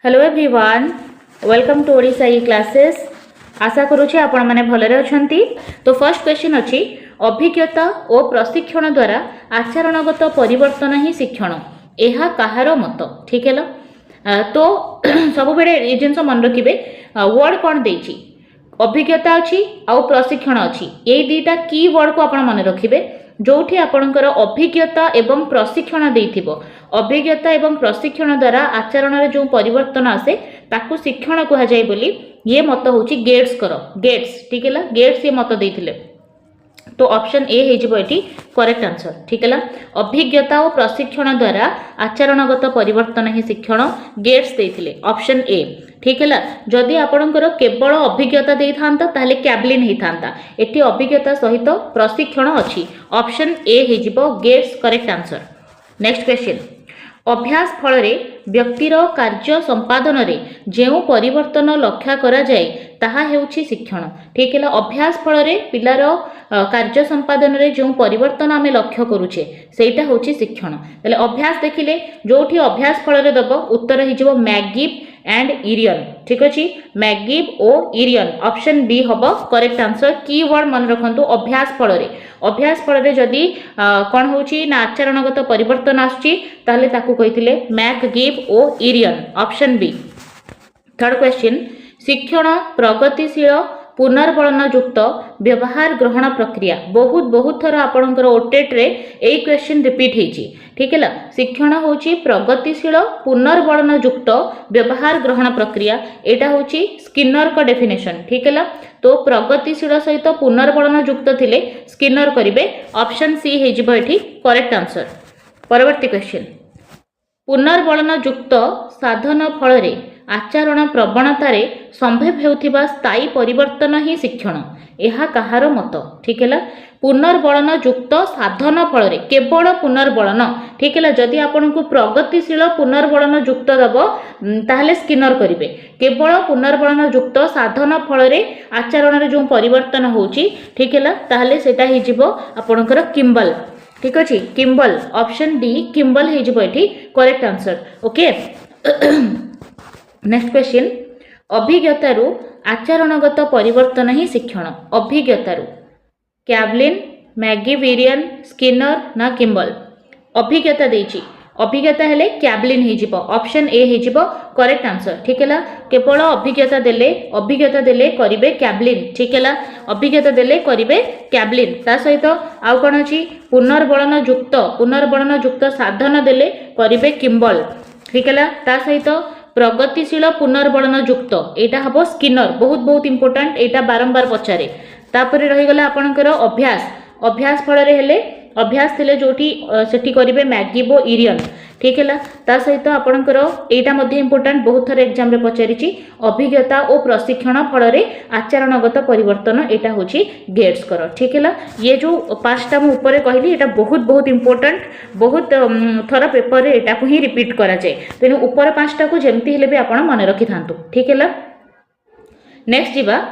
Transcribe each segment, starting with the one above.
Hello everyone, welcome to Odisha E classes. आशा करुचे आपण माने भलरे अछंती। तो फर्स्ट क्वेश्चन अछि अभिज्ञता और प्रशिक्षण द्वारा आचरणगत परिवर्तन ही शिक्षण, एहा कहार मत। ठीक है तो सब बेले ये जिनस मन रखिबे वर्ड कौन देछि अभिज्ञता अच्छी आउ प्रशिक्षण अच्छी, ये दुईटा की वर्ड को आपण मन रखिबे जोठी आपणकर अभिज्ञता एवं प्रशिक्षण देइथिबो। अभिज्ञता एवं प्रशिक्षण द्वारा आचरण रे जो परिवर्तन आसे ताकू शिक्षण कहा जाय बोली ये मत होची गेट्स करो गेट्स। ठीक है गेट्स ये मत देइथिले, तो ऑप्शन ए हे जिवो एठी करेक्ट आंसर। ठीक है अभिज्ञता और प्रशिक्षण द्वारा आचरणगत परिवर्तन ही शिक्षण गेट्स देइथिले ऑप्शन ए। ठीक है जदि आपणकर केवल अभिज्ञता दे था ताहले कैबलिन ही था, एटी अभिज्ञता सहित प्रशिक्षण अच्छी ऑप्शन ए हे जिवो gets correct answer. Next question अभ्यास फल व्यक्तिर कार्य संपादन रे जो परिवर्तन लक्ष्य करा जाए ताहा हेउछि शिक्षण। ठीक है अभ्यास फल पिलार कार्य संपादन रे जो परिवर्तन आमे लक्ष्य करूचे सेटा होछि शिक्षण। ताले अभ्यास देखिले जोठी अभ्यास फल रे दबो उत्तर हि जिवो मैगिव एंड इरियन। ठीक अछि मैगिव ओ इरियन ऑप्शन बी हबो करेक्ट आंसर। कीवर्ड मन रखंतु अभ्यास फल रे जदि कोन होछि ना आचरणगत परिवर्तन आछि ताले ताकू कहिथिले मैगिव ओ इरियन ऑप्शन बी। थर्ड क्वेश्चन शिक्षण प्रगतिशील पुनर्बलन युक्त व्यवहार ग्रहण प्रक्रिया। बहुत बहुत थर आपणकर ओटेट रे एई क्वेश्चन रिपीट हेछि। ठीक है शिक्षण होछि प्रगतिशील पुनर्बलन युक्त व्यवहार ग्रहण प्रक्रिया, एटा होछि स्किनर का डेफिनेशन। ठीक है तो प्रगतिशील सहित पुनर्बलन युक्त थिले स्किनर करिवे ऑप्शन सी हे जिवो एठी करेक्ट आंसर। परवर्ती क्वेश्चन पुनर्बलन युक्त साधन फल आचरण प्रवणतार संभव हेउथिबा स्थायी परिवर्तन ही शिक्षण, यह कहार मत। ठीक है पुनर्बलन युक्त साधन फल केवल पुनर्बलन। ठीक है जदि आपन को प्रगतिशील पुनर्बलन युक्त दब ताहले स्किनर करिवे, केवल पुनर्बलन युक्त साधन फल आचरण रे जो परिवर्तन होची ठीक है ताहले सेटा हि जिवो आपनकर किम्बल। ठीक अछि किम्बल ऑप्शन डी किम्बल हे जिवो एठी correct answer. Okay next question अभिज्ञतारू आचरणगत परिवर्तन ही शिक्षण। अभिज्ञतारू कैबलिन मैगिविरियन स्किनर ना किम्बल। अभिज्ञता देछि अभिज्ञता हेले कैबलिन हे जिवो ऑप्शन ए हे जिवो करेक्ट आंसर। ठीक है केवल अभिज्ञता देले करिवे कैबलिन। ठीक है अभिज्ञता देले करिवे कैबलिन ता सहित आउ कोन अछि पुनर्बलन युक्त साधन देले करिवे किम्बल। ठीक है ता सहित प्रगतिशील पुनर्बलन युक्त एटा हबो स्किनर। बहुत बहुत इंपोर्टेंट एटा बारंबार पचारे। तापरे रही गला आपनकर अभ्यास फल हेले अभ्यास थिले जोठी सेठी करिवे मैगिव ओ इरियन। ठीक है ता सहित आपनकर एटा मध्ये इंपोर्टेंट बहुत थर एग्जाम रे पचारिछि अभिज्ञता और प्रशिक्षण फल आचरणगत परिवर्तन एटा होछि गेट्स कर। ठीक है ये जो पांचटा मु ऊपर कहली एटा बहुत बहुत इंपोर्टेंट, बहुत थर पेपर रे एटा को ही रिपीट करा जाय, तेनु ऊपर पांचटा को जेमती हेले भी आपण मन रखि थांतु। ठीक है नेक्स्ट जीवा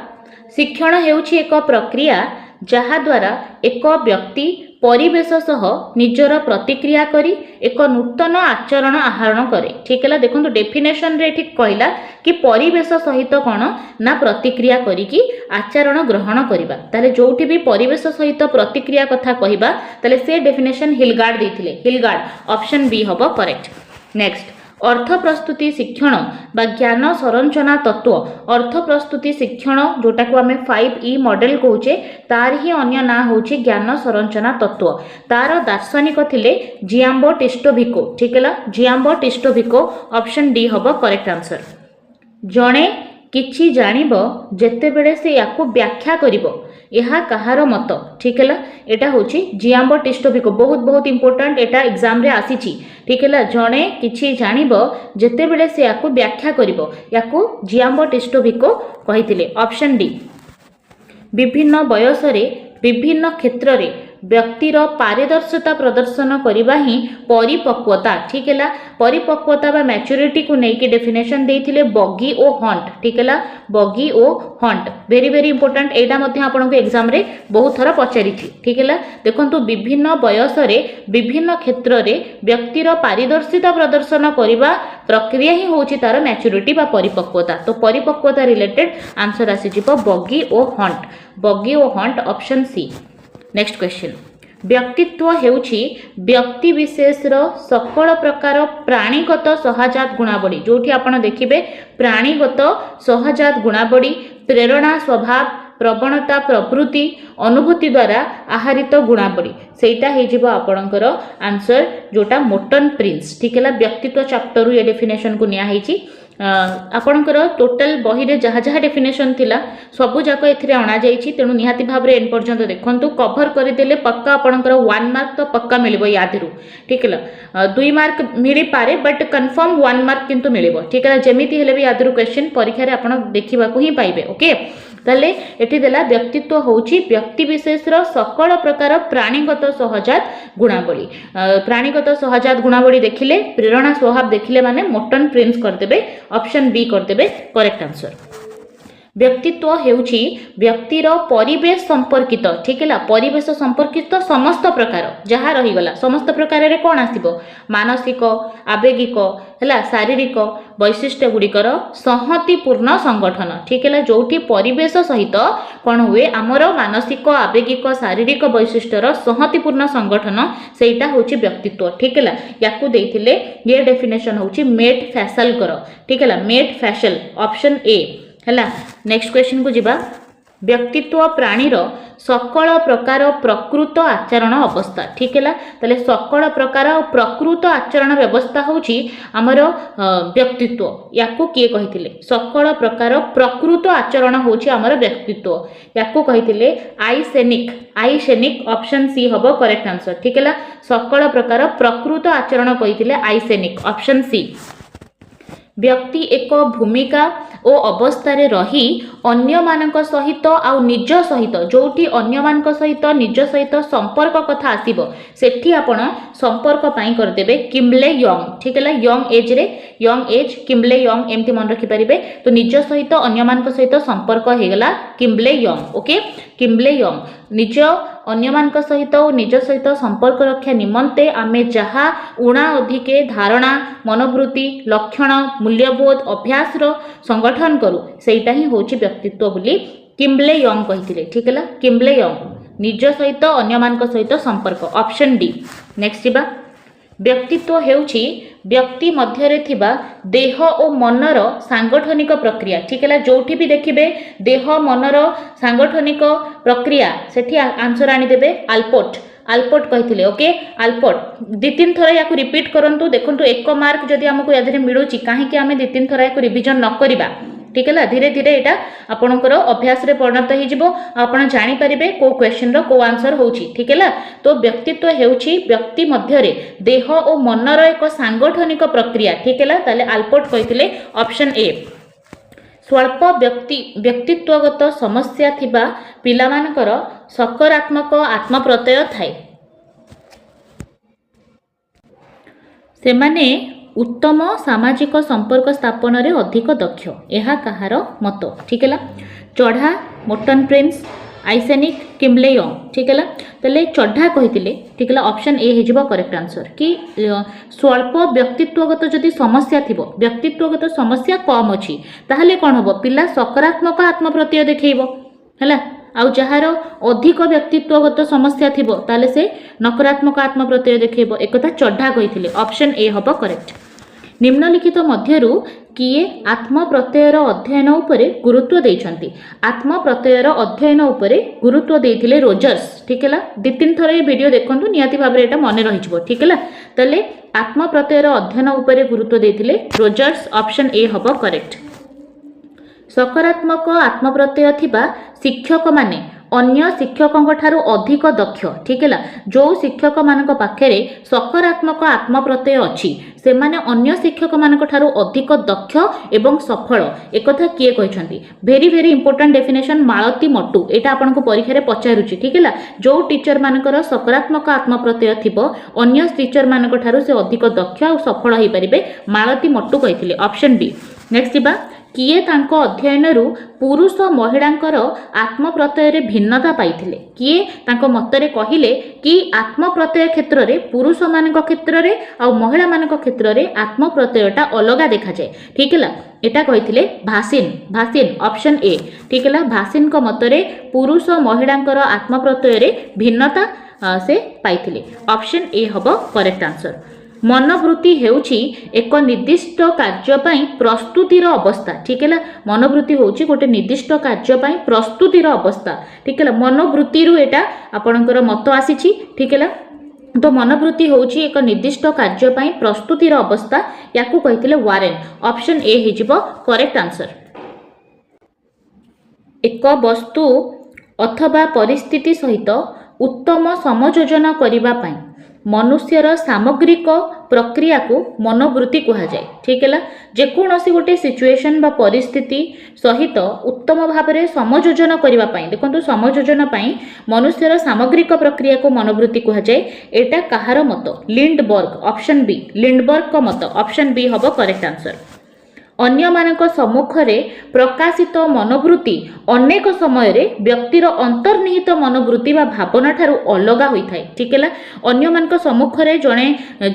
शिक्षण हेउछि एक प्रक्रिया जहा द्वारा एक व्यक्ति परिवेश सह निजर प्रतिक्रिया करी एक नूतन आचरण आहरण करे। ठीक है देखो डेफिनेशन रे ठीक कहला कि परिवेश सहित कौन ना प्रतिक्रिया करी कि आचरण ग्रहण करिबा, ताले जोठी भी परिवेश सहित प्रतिक्रिया कथा कहिबा ताले से डेफिनेशन हिलगार्ड देथिले हिलगार्ड ऑप्शन बी हबो करेक्ट। नेक्स्ट अर्थ प्रस्तुति शिक्षण बा ज्ञान संरचना तत्व। अर्थ प्रस्तुति शिक्षण जोटा को आमे 5E मॉडल कहूचे तार ही अन्य ना होची ज्ञान संरचना तत्व। तार दार्शनिक थिले जियाम्बो टिस्टोभिको। ठीक है जियाम्बो टिस्टोभिको ऑप्शन डी हबो करेक्ट आंसर। जणे किछि जानिबो जेतेबेले से याकू व्याख्या करिवो यह कहार मत। ठीक है एटा होची जियाम्बो टिस्टोभिको। बहुत बहुत इंपोर्टेंट एटा एग्जाम रे आसीची। ठीक है जणे किछि जानिबो जेतेबेले से याकू व्याख्या करिवो याकू जियाम्बो टिस्टोभिको कहिथिले ऑप्शन डी। विभिन्न बयस रे विभिन्न क्षेत्र रे व्यक्तिर पारदर्शिता प्रदर्शन करवा ही परिपक्वता ठीक है परिपक्वता बा मैच्योरिटी को लेकिन डेफिनेशन देथिले बगी ओ हंट ठीक है बगी ओ हंट वेरी वेरी इंपोर्टेंट एटा मध्ये आपन को एग्जाम रे बहुत थरा पचारि ठीक है देखंतु विभिन्न बयस रे विभिन्न क्षेत्र रे व्यक्तिर पारदर्शिता प्रदर्शन करवा प्रक्रिया ही होची तार मैच्योरिटी बा परिपक्वता तो परिपक्वता रिलेटेड आंसर आसी जिवो बगी ओ Hunt option C. Next question व्यक्तित्व हेउछि व्यक्ति विशेष रो सकल प्रकार प्राणीगत सहजात गुणावली जोठी आपण देखिबे प्राणीगत सहजात गुणावली प्रेरणा स्वभाव प्रवणता प्रवृत्ति अनुभूति द्वारा आहरित गुणावली सेटा हे जिवो आपणकर आंसर जोटा मोर्टन प्रिंस ठीक है व्यक्तित्व चैप्टर ये डेफिनेशन को निया हेछि आपणकर टोटल बही रे जहाँ जहाँ डेफिनेशन थिला सबु जाक एथिरे अणा जाइछि तेणु निहाती भाव रे एन पर्यंत देखंतु कवर करदेले पक्का आपणकर 1 मार्क तो पक्का मिलिबो यादिरु ठीक है 2 मार्क मिली पारे बट कंफर्म 1 मार्क किंतु मिलिबो ठीक है जेमिति हेले भी यादिरु क्वेश्चन परीक्षा रे आपण देखिबा को ही पाइबे ओके ताले एठी देला व्यक्तित्व होची व्यक्ति विशेष रो सकल प्रकार प्राणीगत सहजात गुणावली प्राणीगत सहजात गुणावली देखिले प्रेरणा स्वभाव देखिले माने मोर्टन प्रिंस करदेबे ऑप्शन बी करदेबे करेक्ट आंसर। व्यक्तित्व हेउछि व्यक्तिर परिवेश संपर्कित ठीक है परिवेश संपर्कित समस्त प्रकार जहाँ रहीगला समस्त प्रकार रे कौन आसिबो मानसिक आवेगिक है शारीरिक वैशिष्ट्य गुड़िकर संहतिपूर्ण संगठन ठीक है जोठी परिवेश सहित कौन हुए आमर मानसिक आवेगिक शारीरिक वैशिष्ट्यर संहतिपूर्ण संगठन सेटा होछि व्यक्तित्व ठीक है याकू देथिले ये डेफिनेशन होछि मेट फैसल ठीक है मेट फैसल ऑप्शन ए है। नेक्स्ट क्वेश्चन को जिबा व्यक्तित्व प्राणीर सकल प्रकार प्रकृत आचरण अवस्था ठीक है ताले सकल प्रकार प्रकृत आचरण व्यवस्था होची हमर व्यक्तित्व याकू किए कहिथिले सकल प्रकार प्रकृत आचरण होची हमर व्यक्तित्व याकू कहिथिले आइसेनिक ऑप्शन सी हबो करेक्ट आंसर ठीक है सकल प्रकार प्रकृत आचरण कहिथिले आइसेनिक ऑप्शन सी। व्यक्ति एक भूमिका ओ अवस्था रही अन्य मानक सहित आउ निज सहित जोठी अन्य मानक सहित निज सहित संपर्क कथा आसीबो सेठी आपण संपर्क पाई कर देबे किम्बले यंग ठीक है यंग एज किम्बले यंग एमती मन रखि परिबे तो निज सहित अन्य मानक सहित संपर्क हेगला किम्बले यंग ओके किम्बले यंग निज अन्य मानक सहित और निज सहित संपर्क रक्षा निमंते आमे जहा उणा अधिके धारणा मनोवृत्ति लक्षण मूल्यबोध अभ्यास रो संगठन करू सेटा ही होची व्यक्तित्व बोली किम्बले यंग कहिथिले ठीक है किम्बले यंग निज सहित अन्य मानक सहित संपर्क ऑप्शन डी। नेक्स्ट बा व्यक्तित्व हेउछि व्यक्ति मध्यरे थिबा देह और मनर सांगठनिक प्रक्रिया ठीक है जोठी भी देखिबे देह मनर सांगठनिक प्रक्रिया सेठी आंसर आनी देबे आल्पोर्ट कहिथिले ओके आल्पोर्ट 2-3 थर याकू रिपीट करंतु देखंतु 1 मार्क जदि हमको यादरे मिलुची काहे कि हमें 2-3 थर याकू रिवीजन न करिबा ठीक है धीरे धीरे यहाँ आपणकर अभ्यास रे परिणत हो आपण जानी पारिबे को क्वेश्चन रो को आंसर होची ठीक है तो व्यक्तित्व हेउची व्यक्ति मध्यरे देह और मनर एक सांगठनिक प्रक्रिया ठीक है ताले आल्पोर्ट कहिथिले ऑप्शन ए। स्वल्प व्यक्तित्वगत समस्या थिबा पिलामानकर सकारात्मक आत्मप्रत्यय थाए सेमाने उत्तम सामाजिक संपर्क स्थापन रे अधिक दक्ष यह कहार मत ठीक है चढ़ा मोर्टन प्रिंस आइसेनिक किम्बले यंग ठीक है तेले चढ़ा कही ठीक है ऑप्शन ए हो करेक्ट आंसर कि स्वल्प व्यक्तित्वगत जदि समस्या थी व्यक्तित्वगत समस्या कम अच्छी ताहले कौन हम पिला सकारात्मक आत्मप्रत्यय देखो है आउ जार अधिक व्यक्तित्वगत समस्या थी ताले से नकारात्मक आत्मप्रत्यय देखो एक चढ़ा कही ऑप्शन ए हम करेक्ट। निम्नलिखित मध्यरु किए आत्मप्रत्ययर अध्ययन उपरे गुरुत्व देइछन्ति आत्मप्रत्ययर अध्ययन उपरे गुरुत्व देइथिले रोजर्स ठीक है 2-3 थर ये वीडियो देखंतु नियाती भाबरे एटा मने रहिजबो ठीक है तले आत्मप्रत्ययर अध्ययन उपरे गुरुत्व देइथिले रोजर्स ऑप्शन ए हबो करेक्ट। सकारात्मक आत्मप्रत्यय थिबा शिक्षक माने अन्य शिक्षकों ठारू अधिक दक्ष ठीक है जो शिक्षक मान पाखे सकारात्मक आत्मप्रत्यय अच्छी से माने अन्य शिक्षक मान ठारू अधिक दक्ष एवं सफल एक किए कहते भेरी भेरी इंपोर्टेंट डेफिनेशन मालती मट्टू यहाँ आपको परीक्षा पचारुची ठीक है जो टीचर मानकर सकारात्मक आत्मप्रत्यय थी अन्य टीचर मान ठारू से अधिक दक्ष और सफल हो पारे मालती मट्टू कहते ऑप्शन बी। नेक्स्ट जा किए तांको अध्ययन पुरुष महिलांकर आत्मप्रत्यय भिन्नता पाइथिले किए तांको मतरे कहिले कि आत्मप्रत्यय क्षेत्र में पुरुष मान क्षेत्र में आ महिला मान क्षेत्र में आत्मप्रत्ययटा अलग देखा जाए ठीक है एटा कही भासिन भासिन ऑप्शन ए ठीक है भासिन को मतरे पुरुष महिलांकर आत्मप्रत्यय भिन्नता से पाइथिले ऑप्शन ए हबो करेक्ट आंसर। मनोवृत्ति हेउची एक निर्दिष्ट कार्य प्रस्तुतिर अवस्था ठीक है मनोवृत्ति होची गोटे निर्दिष्ट कार्य प्रस्तुतिर अवस्था ठीक है मनोवृत्ति एटा आपणकर मत आसी ठीक है तो मनोवृत्ति होची एक निर्दिष्ट कार्य प्रस्तुतिर अवस्था याकू कहिथिले वारेन ऑप्शन ए हिजिबो करेक्ट आंसर। एक वस्तु अथवा परिस्थिति सहित उत्तम समयोजन करिबा पई मनुष्यर सामग्रिक प्रक्रिया को मनोवृत्ति कहा जाए ठीक है जेकोसी गोटे सिचुएशन बा परिस्थिति सहित उत्तम भाव में समयोजन करने देखो समयोजन मनुष्यर सामग्रिक प्रक्रिया को मनोवृत्ति कहा जाए एटा कहार मत लिंडबर्ग ऑप्शन बी लिंडबर्ग का मत ऑप्शन बी हम करेक्ट आंसर। अन्य मानक सम्मुखरे प्रकाशित मनोवृत्ति अनेक समय रे व्यक्तिर अंतर्निहित मनोवृत्ति बा भावना ठारू अलगा होइथाय ठीक है अन्य मानक सम्मुखरे जणे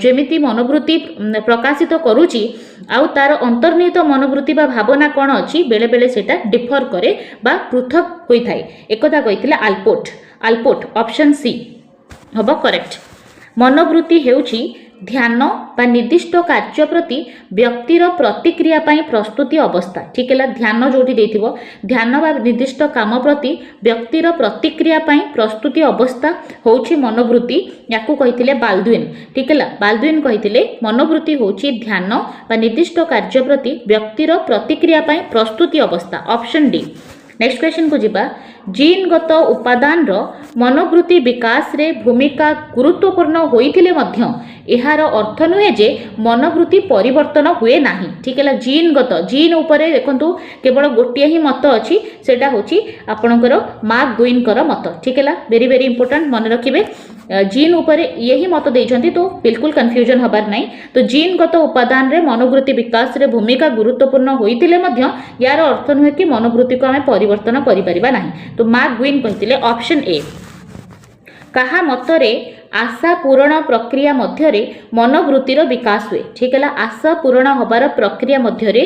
जेमिति मनोवृत्ति प्रकाशित करूची आउ तार अंतर्निहित मनोवृत्ति बा भावना कौन अच्छी बेले बेले सेटा डिफर करे बा पृथक होइथाय एकदा कहिथिले आल्पोर्ट आल्पोर्ट ऑप्शन सी हबो करेक्ट। मनोवृत्ति हेउची ध्यान बा निर्दिष्ट कार्य प्रति व्यक्तिर प्रतिक्रिया पाई प्रस्तुति अवस्था ठीक है ध्यान जोटी देथिबो ध्यान बा निर्दिष्ट काम प्रति व्यक्तिर प्रतिक्रिया पाई प्रस्तुति अवस्था होची मनोवृत्ति याकू कहिथिले बाल्डविन ठीक है बाल्डविन कहिथिले मनोवृत्ति होची ध्यान बा निर्दिष्ट कार्य प्रति व्यक्तिर प्रतिक्रिया पाई प्रस्तुति अवस्था ऑप्शन डी। नेक्स्ट क्वेश्चन को जिबा जीनगत उपादान रो मनोवृत्ति विकास रे भूमिका गुरुत्वपूर्ण होइथिले मध्य एहार अर्थ नुहे जे मनोवृत्ति परिवर्तन हुए नाही ठीक है जीनगत जीन उपरे देखंतु केवल गोटिए ही मत अच्छी सेटा होची आपणकर मार्क गुइनकर मत ठीक है वेरी वेरी इंपोर्टेंट मन रखिबे जीन उपरे यही मत देइछंती तो बिल्कुल कंफ्यूजन हबार नाही तो जीनगत उपादान रे मनोवृत्ति विकास रे भूमिका गुरुत्वपूर्ण होइथिले मध्य यार अर्थ नुहे कि मनोवृत्ति को आमे परिवर्तन करि परिबा नाही तो मार्क गुइन कहिथिले ऑप्शन ए। कहा मतरे आशा पूरण प्रक्रिया मध्यरे मनोवृत्तिर विकास हुए ठीक है आशा पूरण हबार प्रक्रिया मध्यरे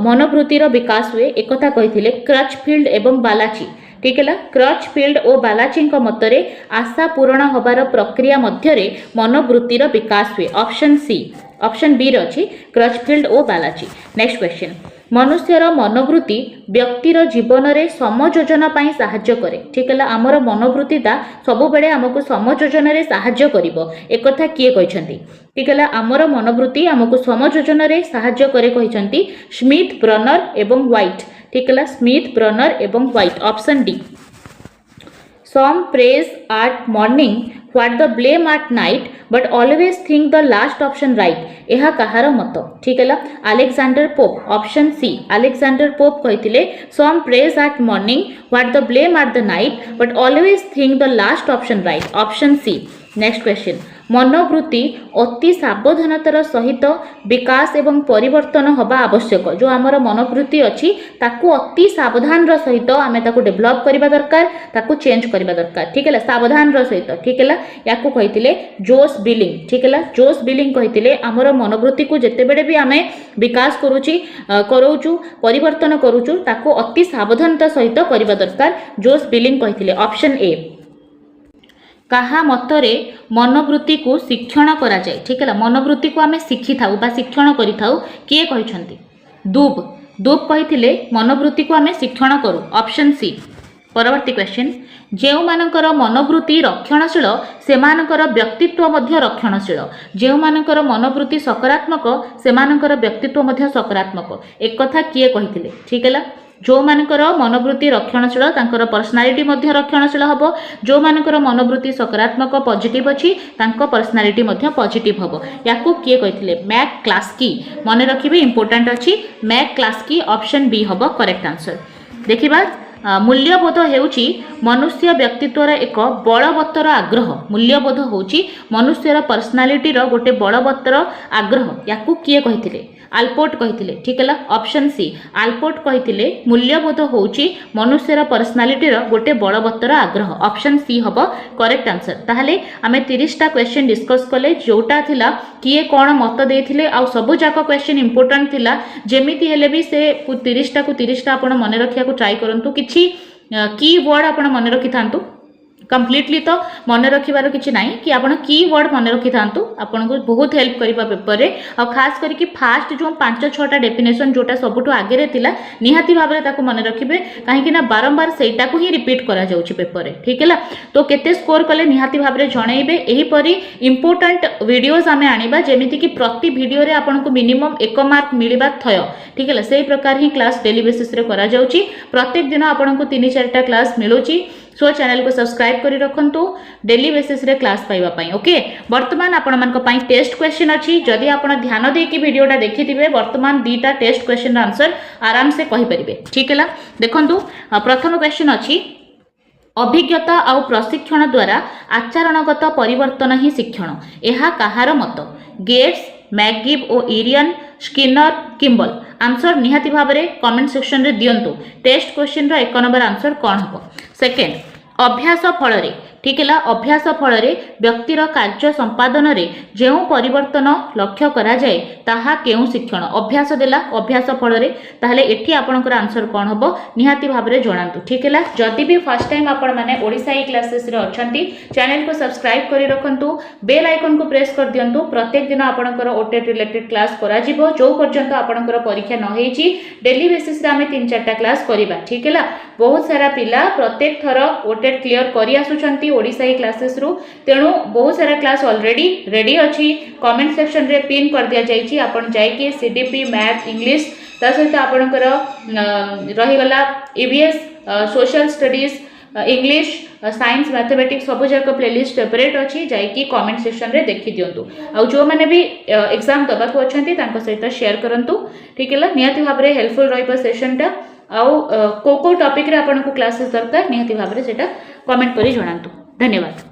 मनोवृत्तिर विकास हुए एकथा कहिथिले क्रचफील्ड एवं बालाची ठीक है क्रचफील्ड और बालाची मतरे आशा पूरण हबार प्रक्रिया मध्यरे मनोवृत्तिर विकास हुए ऑप्शन सी ऑप्शन बी रे अछि क्रचफील्ड और बालाची। नेक्स्ट क्वेश्चन मनुष्यर मनोवृत्ति व्यक्तिर जीवन में समयोजन पाई साहाय्य करे ठीक है आमर मनोवृत्तिटा सबु बेले आमको समयोजन रे साहाय्य करिवो एकथा किए कहिसंती ठीक है आमर मनोवृत्ति आमको समयोजन रे साहाय्य करे कहिसंती स्मिथ ब्रनर एवं व्हाइट ठीक है स्मिथ ब्रनर एवं white option D. Some praise at morning, what the blame at night, but always think the last option right. यह कहार मत ठीक है Alexander Pope option C Alexander Pope कहिथिले some praise at morning, what the blame at the night, but always think the last option right. Option C. Next question मनोवृत्ति अति सावधानतार सहित विकास एवं परिवर्तन हवा आवश्यक जो आमर मनोवृत्ति अच्छी ताकू अति सावधान सहित आम ताकू डेभलप करबा दरकार ताकू चेंज करबा दरकार ठीक है सावधान सहित ठीक है याकू कहिथिले जोस बिलिंग ठीक है जोस बिलिंग कहिथिले आमर मनोवृत्ति को जेतेबेले भी आमे विकास करूचु परिवर्तन करूचु ताकू अति सावधानता सहित करबा दरकार जोस बिलिंग कहिथिले ऑप्शन ए। कहा मतरे मनोवृत्ति को शिक्षण करा जाए ठीक है मनोवृत्ति को आमे शिखी थाउ बा शिक्षण करि थाउ किए कहिसंती दूब दूब कहिथिले मनोवृत्ति को आमे शिक्षण करू ऑप्शन सी। परवर्ती क्वेश्चन जेउ मानकर मनोवृत्ति रक्षणशील सेमानकर व्यक्तित्व मध्य रक्षणशील जेउ मानकर मनोवृत्ति सकारात्मक सेमानकर व्यक्तित्व मध्य सकारात्मक एक कथा किए कहिथिले ठीक है जो मानकर मनोवृत्ति रक्षणशील तांकर पर्सनालिटी मध्य रक्षणशील हबो जो मानकर मनोवृत्ति सकारात्मक पॉजिटिव अछि तांको पर्सनालिटी मध्य पॉजिटिव हबो याकू किए कहिथिले मैक क्लास्की मन रखिबे इंपोर्टेंट अछि मैक क्लास्की ऑप्शन बी हबो करेक्ट आंसर देखिबा मूल्यबोध हेउची मनुष्य व्यक्तित्वर एक बलवत्तर आग्रह मूल्यबोध होउची मनुष्यर पर्सनालिटी रो गोटे बलवत्तर आग्रह याकू किए कहिथिले आल्पोर्ट कहिथिले ठीक है ऑप्शन सी आल्पोर्ट कहिथिले मूल्यबोध होउची मनुष्यर पर्सनालिटी रो गोटे बलवत्तर आग्रह ऑप्शन सी हबो करेक्ट आंसर ताहले आमे 30 टा क्वेश्चन डिस्कस कले जोटा थिला किए कोन मत देथिले आ सब जाक क्वेश्चन इंपोर्टेंट थिला जेमिति हेले भी से 30 टा आपण मने रखिया को ट्राई करंतु किछि की वर्ड आपण मने रखि थांतु कम्प्लीटली तो मन रखिबार किछि नाही कि आपण की वर्ड मन रखि थांतु आपण को बहुत हेल्प करिबा पेपर रे आ खास करी कि फास्ट जो 5-6 टा डेफिनेशन जोटा सबुठो आगे रे थिला निहाती भाबरे ताको मन रखिबे काहे कि ना बारंबार सेटा को ही रिपीट करा जाउछि पेपर रे ठीक है तो केते स्कोर कले निहाती भाबरे जणैबे एही परी इंपोर्टेंट वीडियोस आमे आनिबा जेमिति कि प्रति वीडियो रे आपण को मिनिमम 1 मार्क मिलिबा थय ठीक है सेही प्रकार ही क्लास डेली बेसिस रे करा जाउछि प्रत्येक दिन आपण को 3-4 टा क्लास मिलुछि सो चैनल को सब्सक्राइब करी रखंतु डेली बेसिस रे क्लास पाइबा पई ओके वर्तमान आपण मानक पई टेस्ट क्वेश्चन अछि जदि आपण ध्यान दे कि वीडियोटा देखिथिबे वर्तमान दीटा टेस्ट क्वेश्चन आंसर आराम से कहि परिबे ठीक है देखंतु प्रथम क्वेश्चन अछि अभिज्ञता आउ प्रशिक्षण द्वारा आचरणगत परिवर्तन ही शिक्षण एहा कहार मत गेट्स मैकगिव ओ इरियन स्किनर किम्बल आंसर निहाती भाबरे कमेंट सेक्शन रे दियंतु टेस्ट क्वेश्चन रो 1 नंबर आंसर कोन हबो सेकेंड अभ्यास फल रे ठीक है अभ्यास फल व्यक्तिर कार्य संपादन रे जेउ परिवर्तन लक्ष्य करा जाए ताहा केउ शिक्षण अभ्यास देला अभ्यास फल रे ताहले एठी आपनकर आंसर कोन हबो निहाती भाबरे जणांतु ठीक है जदि भी फर्स्ट टाइम आपण माने ओडिसा ई क्लासेस रे अछंती चैनल को सब्सक्राइब करी रखंतु बेल आइकन को प्रेस कर दियंतु प्रत्येक दिन आपनकर ओटेट रिलेटेड क्लास करा जिवो जो पर्यंत आपनकर परीक्षा न हेची डेली बेसिस रे हमें 3-4 टा क्लास करिबा ठीक है बहुत सारा पिला प्रत्येक थर ओटेट क्लियर करी आसुचंती ओडिसा ई क्लासेस रु तेणु बहुत सारा क्लास ऑलरेडी रेडी अछि कमेंट सेक्शन रे पिन कर दिया जाइछि आपण जाय के सीडीपी मैथ इंग्लिश ता सहित आपणकर रही गला EVS social studies English science mathematics सब जाक प्लेलिस्ट सेपरेट अछि जाय कि कमेंट सेक्शन रे देखि दियंतु आ जो माने भी एग्जाम दबा को अछंती तांको सहित शेयर करंतु ठीक है निहाती भाबरे हेल्पफुल रहइबो सेशन टा आउ को टॉपिक रे आपन को क्लासेस दरकार निहाती भाबरे सेटा कमेंट करी जणांतु धन्यवाद।